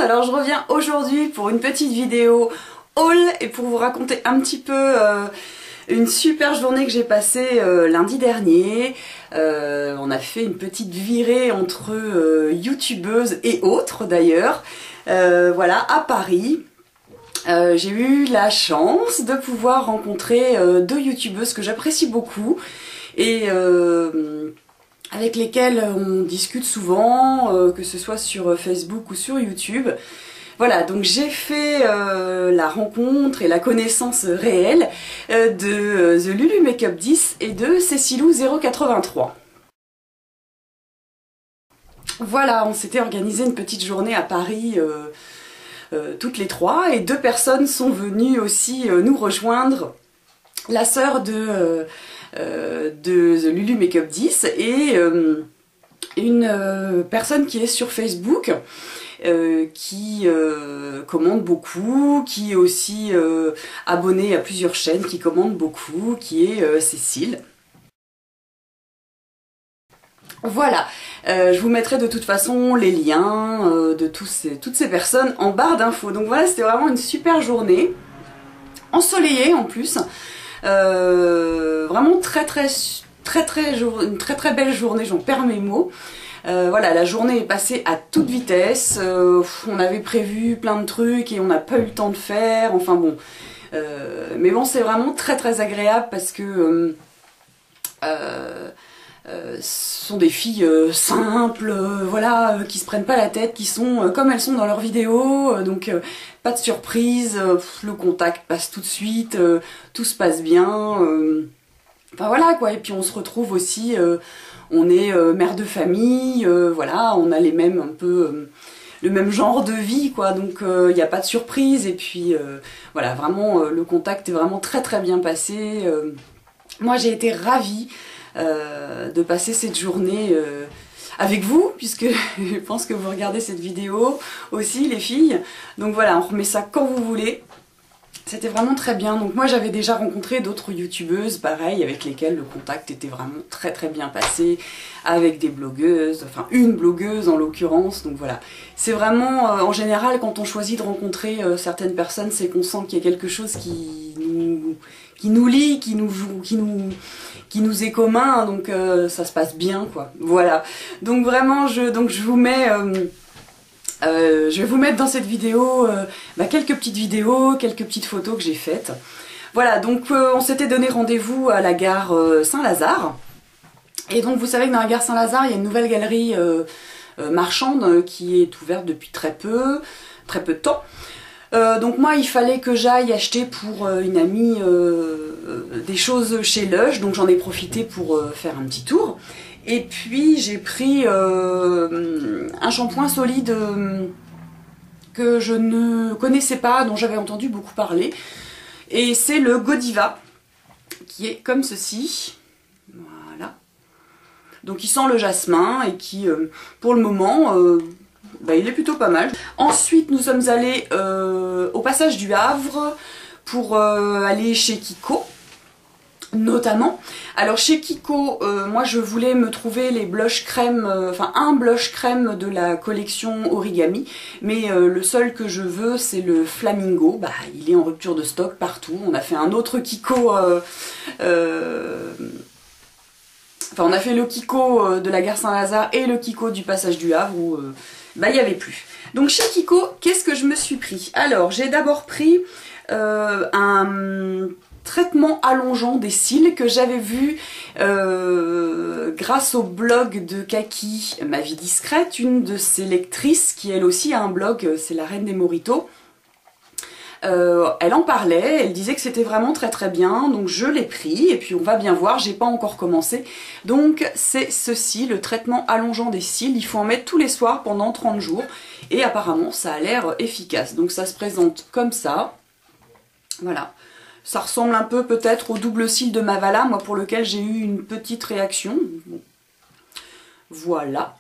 monde, alors je reviens aujourd'hui pour une petite vidéo haul et pour vous raconter un petit peu une super journée que j'ai passée lundi dernier. On a fait une petite virée entre youtubeuses et autres d'ailleurs, voilà, à Paris. J'ai eu la chance de pouvoir rencontrer deux youtubeuses que j'apprécie beaucoup et avec lesquelles on discute souvent, que ce soit sur Facebook ou sur YouTube. Voilà, donc j'ai fait la rencontre et la connaissance réelle de The Lulu Makeup 10 et de Cécilou 083. Voilà, on s'était organisé une petite journée à Paris toutes les trois, et deux personnes sont venues aussi nous rejoindre, la sœur de The Lulu Makeup 10 et une personne qui est sur Facebook, qui commande beaucoup, qui est aussi abonnée à plusieurs chaînes, qui commande beaucoup, qui est Cécile. Voilà, je vous mettrai de toute façon les liens de toutes ces personnes en barre d'infos. Donc voilà, c'était vraiment une super journée, ensoleillée en plus, vraiment une très belle journée, j'en perds mes mots. Voilà, la journée est passée à toute vitesse, on avait prévu plein de trucs et on n'a pas eu le temps de faire, enfin bon. Mais bon, c'est vraiment très agréable parce que ce sont des filles simples, voilà, qui se prennent pas la tête, qui sont comme elles sont dans leurs vidéos, donc pas de surprise, le contact passe tout de suite, tout se passe bien, enfin voilà quoi. Et puis on se retrouve aussi, on est mère de famille, voilà, on a les mêmes un peu le même genre de vie quoi, donc il n'y a pas de surprise, et puis voilà, vraiment le contact est vraiment très bien passé. Moi j'ai été ravie de passer cette journée avec vous, puisque je pense que vous regardez cette vidéo aussi les filles, donc voilà, on remet ça quand vous voulez. C'était vraiment très bien. Donc moi j'avais déjà rencontré d'autres youtubeuses pareil, avec lesquelles le contact était vraiment très bien passé, avec des blogueuses, enfin une blogueuse en l'occurrence, donc voilà. C'est vraiment, en général quand on choisit de rencontrer certaines personnes, c'est qu'on sent qu'il y a quelque chose qui nous lie, qui nous est commun, donc ça se passe bien quoi. Voilà. Donc vraiment je vous mets... je vais vous mettre dans cette vidéo quelques petites vidéos, quelques petites photos que j'ai faites. Voilà, donc on s'était donné rendez-vous à la gare Saint-Lazare. Et donc vous savez que dans la gare Saint-Lazare, il y a une nouvelle galerie marchande qui est ouverte depuis très peu de temps. Donc moi il fallait que j'aille acheter pour une amie des choses chez Lush, donc j'en ai profité pour faire un petit tour. Et puis j'ai pris un shampoing solide que je ne connaissais pas, dont j'avais entendu beaucoup parler. Et c'est le Godiva, qui est comme ceci. Voilà. Donc il sent le jasmin et qui, pour le moment, il est plutôt pas mal. Ensuite nous sommes allés au passage du Havre pour aller chez Kiko. Notamment. Alors chez Kiko, moi je voulais me trouver les blush crème, enfin un blush crème de la collection Origami, mais le seul que je veux c'est le Flamingo. Il est en rupture de stock partout. On a fait un autre Kiko, enfin on a fait le Kiko de la gare Saint-Lazare et le Kiko du passage du Havre où il n'y avait plus. Donc chez Kiko, qu'est-ce que je me suis pris? Alors j'ai d'abord pris un traitement allongeant des cils que j'avais vu grâce au blog de Kaki, Ma Vie Discrète, une de ses lectrices qui elle aussi a un blog, c'est la Reine des Moritos. Elle en parlait, elle disait que c'était vraiment très bien, donc je l'ai pris et puis on va bien voir, j'ai pas encore commencé. Donc c'est ceci, le traitement allongeant des cils, il faut en mettre tous les soirs pendant 30 jours et apparemment ça a l'air efficace. Donc ça se présente comme ça, voilà. Ça ressemble un peu peut-être au double cil de Mavala, moi pour lequel j'ai eu une petite réaction. Bon. Voilà,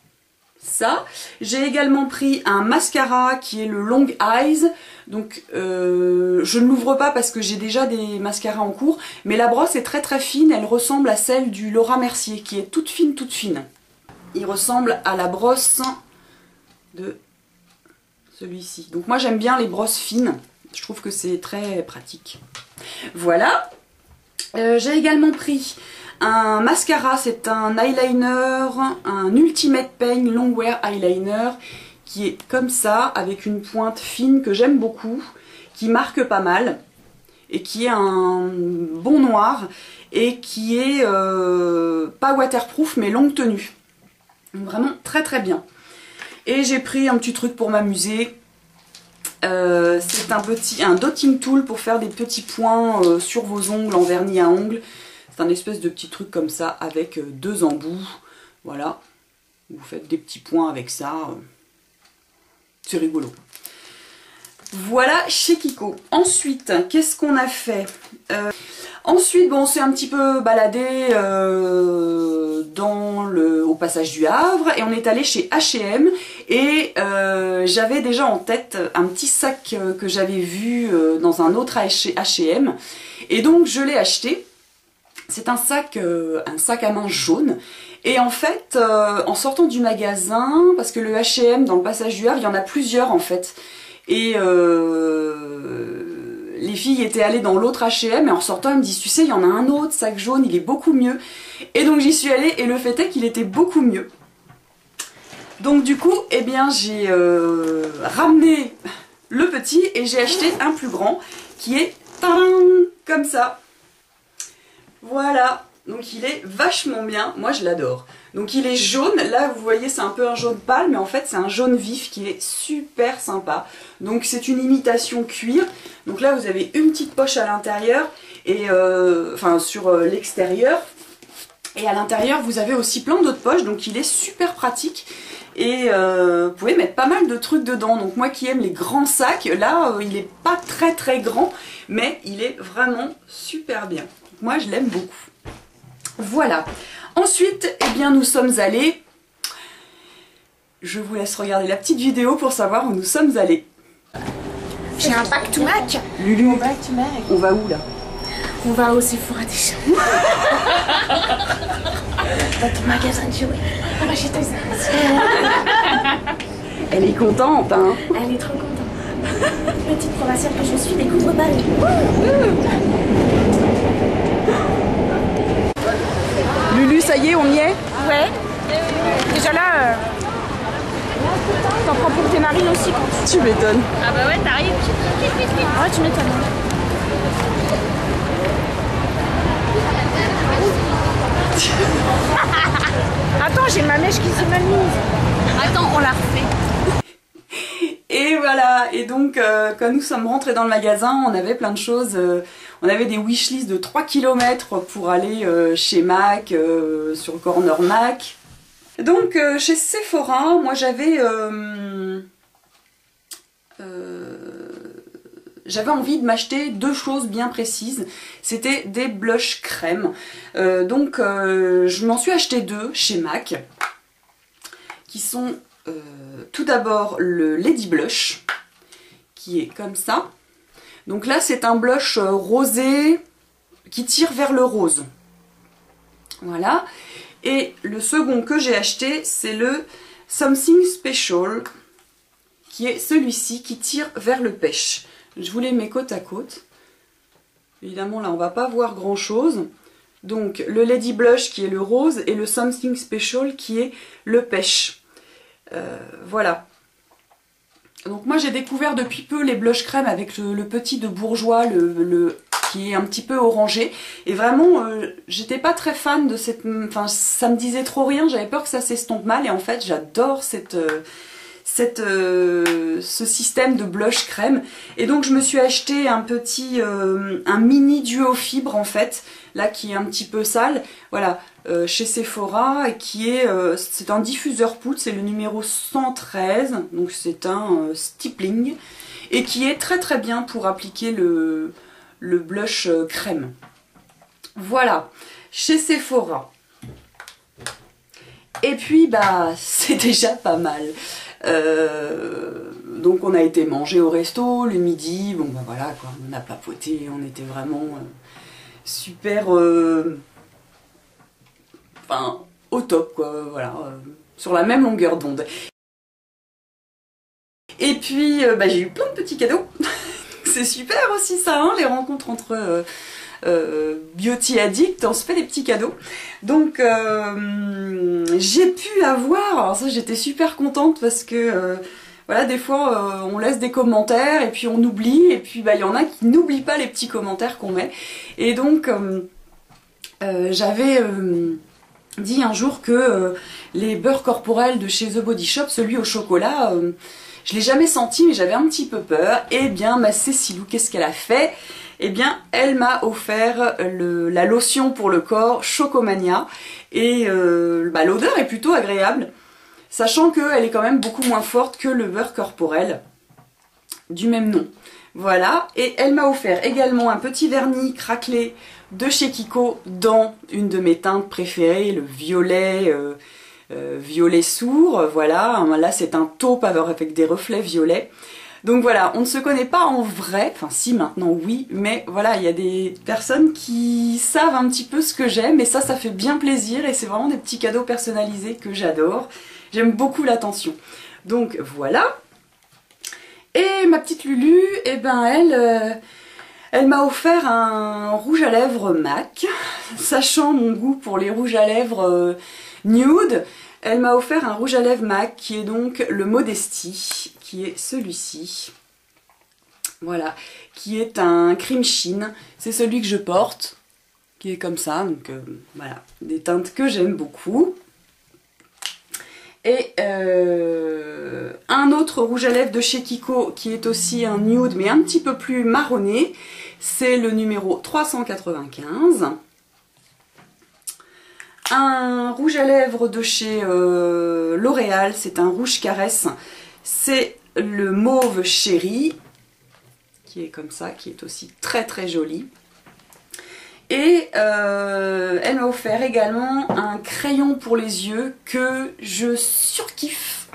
ça. J'ai également pris un mascara qui est le Long Eyes. Donc je ne l'ouvre pas parce que j'ai déjà des mascaras en cours, mais la brosse est très fine, elle ressemble à celle du Laura Mercier qui est toute fine. Il ressemble à la brosse de celui-ci. Donc moi j'aime bien les brosses fines, je trouve que c'est très pratique. Voilà. J'ai également pris un mascara, c'est un eyeliner, un Ultimate Pain Longwear Eyeliner qui est comme ça, avec une pointe fine que j'aime beaucoup, qui marque pas mal et qui est un bon noir et qui est pas waterproof mais longue tenue. Donc vraiment très très bien. Et j'ai pris un petit truc pour m'amuser. C'est un dotting tool pour faire des petits points sur vos ongles en vernis à ongles. C'est un espèce de petit truc comme ça avec deux embouts. Voilà. Vous faites des petits points avec ça. C'est rigolo. Voilà chez Kiko. Ensuite, qu'est-ce qu'on a fait? Ensuite, bon, on s'est un petit peu baladé au passage du Havre et on est allé chez H&M et j'avais déjà en tête un petit sac que j'avais vu dans un autre H&M et donc je l'ai acheté. C'est un sac à main jaune et en fait en sortant du magasin, parce que le H&M dans le passage du Havre il y en a plusieurs en fait et les filles étaient allées dans l'autre H&M et en sortant elles me disent tu sais il y en a un autre sac jaune, il est beaucoup mieux. Et donc j'y suis allée et le fait est qu'il était beaucoup mieux. Donc du coup eh bien j'ai ramené le petit et j'ai acheté un plus grand qui est comme ça. Voilà, donc il est vachement bien, moi je l'adore. Donc il est jaune, là vous voyez c'est un peu un jaune pâle mais en fait c'est un jaune vif qui est super sympa. Donc c'est une imitation cuir, donc là vous avez une petite poche à l'intérieur et enfin sur l'extérieur et à l'intérieur vous avez aussi plein d'autres poches donc il est super pratique et vous pouvez mettre pas mal de trucs dedans. Donc moi qui aime les grands sacs, là il est pas très très grand mais il est vraiment super bien. Moi je l'aime beaucoup. Voilà. Ensuite, eh bien, nous sommes allés. Je vous laisse regarder la petite vidéo pour savoir où nous sommes allés. J'ai un back to Mac. Lulu, on va où là? On va au Sephora des Champs. Notre magasin de jouets. On va acheter ça. Elle est contente, hein? Elle est trop contente. Petite provinciale que je suis, découvre Paris. Lulu, ça y est, on y est? Ouais. Déjà là, t'en prends pour tes marines aussi quand tu m'étonnes. Ah bah ouais, t'arrives. Ah ouais, tu m'étonnes. Attends, j'ai ma mèche qui s'est mal mise. Attends, on la refait. Et voilà, et donc quand nous sommes rentrés dans le magasin, on avait plein de choses. On avait des wishlists de 3 km pour aller chez Mac, sur le corner Mac. Donc chez Sephora, moi j'avais envie de m'acheter deux choses bien précises. C'était des blush crème. Donc je m'en suis acheté deux chez Mac, qui sont tout d'abord le Lady Blush, qui est comme ça. Donc là c'est un blush rosé qui tire vers le rose. Voilà. Et le second que j'ai acheté c'est le Something Special, qui est celui-ci qui tire vers le pêche. Je vous les mets côte à côte. Évidemment là on va pas voir grand chose. Donc le Lady Blush qui est le rose et le Something Special qui est le pêche. Voilà. Donc moi j'ai découvert depuis peu les blush crème avec le petit de Bourjois, qui est un petit peu orangé. Et vraiment j'étais pas très fan de cette... Enfin ça me disait trop rien, j'avais peur que ça s'estompe mal. Et en fait j'adore ce système de blush crème. Et donc je me suis acheté un petit, un mini duo fibre en fait, là qui est un petit peu sale, voilà, chez Sephora, et qui est, c'est un diffuseur poudre, c'est le numéro 113, donc c'est un stippling, et qui est très très bien pour appliquer le blush crème. Voilà, chez Sephora. Et puis bah c'est déjà pas mal. Donc on a été manger au resto le midi, bon bah voilà quoi, on a papoté, on était vraiment super, enfin au top quoi, voilà, sur la même longueur d'onde. Et puis j'ai eu plein de petits cadeaux. C'est super aussi ça, hein, les rencontres entre beauty addicts, on se fait des petits cadeaux. Donc j'ai pu avoir, alors ça j'étais super contente parce que voilà, des fois on laisse des commentaires et puis on oublie, et puis il y en a qui n'oublient pas les petits commentaires qu'on met. Et donc j'avais dit un jour que les beurres corporels de chez The Body Shop, celui au chocolat, je l'ai jamais senti mais j'avais un petit peu peur. Et bien ma Cécilou, qu'est-ce qu'elle a fait? Eh bien elle m'a offert la lotion pour le corps Chocomania, et l'odeur est plutôt agréable, sachant qu'elle est quand même beaucoup moins forte que le beurre corporel du même nom. Voilà, et elle m'a offert également un petit vernis craquelé de chez Kiko dans une de mes teintes préférées, le violet, violet sourd. Voilà, là c'est un taupe avec des reflets violets. Donc voilà, on ne se connaît pas en vrai, enfin si maintenant oui, mais voilà, il y a des personnes qui savent un petit peu ce que j'aime, et ça fait bien plaisir, et c'est vraiment des petits cadeaux personnalisés que j'adore. J'aime beaucoup l'attention. Donc voilà. Et ma petite Lulu, eh ben elle m'a offert un rouge à lèvres MAC, sachant mon goût pour les rouges à lèvres nude. Elle m'a offert un rouge à lèvres MAC qui est donc le Modesty, qui est celui-ci. Voilà, qui est un cream sheen. C'est celui que je porte, qui est comme ça. Donc voilà, des teintes que j'aime beaucoup. Et un autre rouge à lèvres de chez Kiko qui est aussi un nude mais un petit peu plus marronné, c'est le numéro 395. Un rouge à lèvres de chez L'Oréal, c'est un rouge caresse, c'est le mauve chéri, qui est comme ça, qui est aussi très très joli. Et elle m'a offert également un crayon pour les yeux que je surkiffe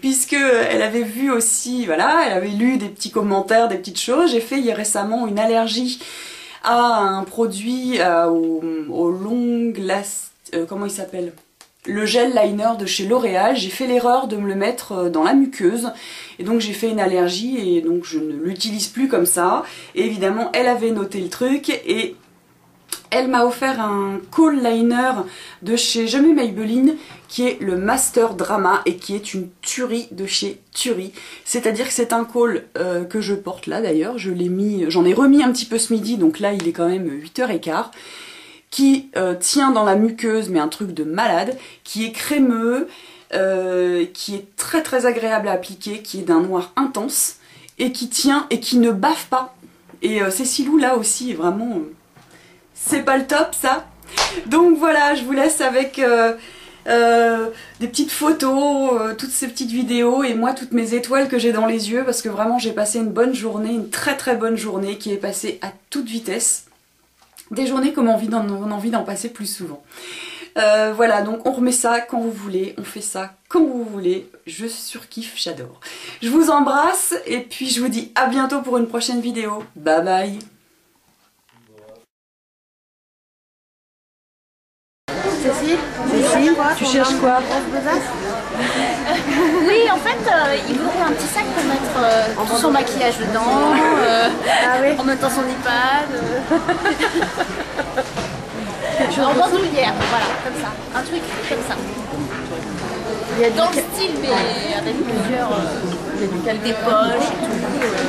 puisque elle avait vu aussi, voilà, elle avait lu des petits commentaires, des petites choses. J'ai fait récemment une allergie à un produit au long comment il s'appelle, le gel liner de chez L'Oréal. J'ai fait l'erreur de me le mettre dans la muqueuse et donc j'ai fait une allergie, et donc je ne l'utilise plus comme ça. Et évidemment elle avait noté le truc, et elle m'a offert un kohl liner de chez Jamais Maybelline qui est le Master Drama, et qui est une tuerie de chez Tuerie. C'est-à-dire que c'est un kohl que je porte là d'ailleurs, j'en ai remis un petit peu ce midi, donc là il est quand même 8h15, qui tient dans la muqueuse, mais un truc de malade, qui est crémeux, qui est très très agréable à appliquer, qui est d'un noir intense, et qui tient et qui ne baffe pas. Et Cécilou là aussi, vraiment, c'est pas le top ça. Donc voilà, je vous laisse avec des petites photos, toutes ces petites vidéos, et moi toutes mes étoiles que j'ai dans les yeux, parce que vraiment j'ai passé une bonne journée, une très très bonne journée qui est passée à toute vitesse. Des journées comme on a envie d'en passer plus souvent. Voilà, donc on remet ça quand vous voulez, on fait ça quand vous voulez, je surkiffe, j'adore. Je vous embrasse, et puis je vous dis à bientôt pour une prochaine vidéo. Bye bye. Cécile, tu cherches quoi? Oui, en fait, il voudrait un petit sac pour mettre tout son maquillage dedans, en mettant son iPad. En bandoulière, voilà, comme ça. Un truc comme ça. Dans le style, mais avec plusieurs des poches et tout.